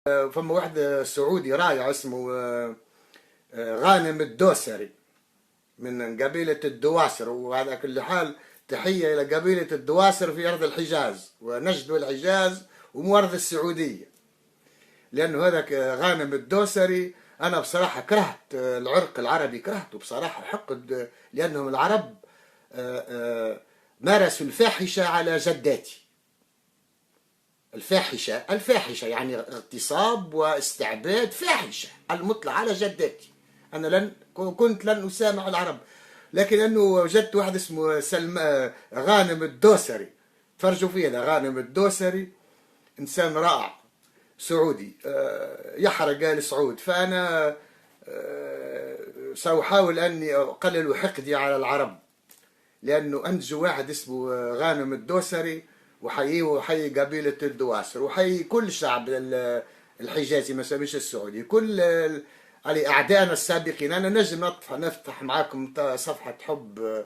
فما واحد سعودي رائع اسمه غانم الدوسري من قبيلة الدواسر. وعلى كل حال تحية إلى قبيلة الدواسر في أرض الحجاز ونجد والحجاز ومورد السعودية، لأنه هذاك غانم الدوسري أنا بصراحة كرهت العرق العربي، كرهته بصراحة، حقد، لأنهم العرب مارسوا الفاحشة على جداتي. الفاحشة يعني اغتصاب واستعباد، فاحشة المطلق على جداتي. أنا كنت لن أسامح العرب، لكن أنه وجدت واحد اسمه غانم الدوسري، تفرجوا فيه، هذا غانم الدوسري إنسان رائع سعودي يحرق آل سعود. فأنا سأحاول أني أقلل حقدي على العرب، لأنه أنجو واحد اسمه غانم الدوسري، وحييه وحيي قبيلة الدواسر، وحيي كل شعب الحجازي ما سميش السعودي، كل على أعدائنا السابقين. أنا نجم نفتح معاكم صفحة حب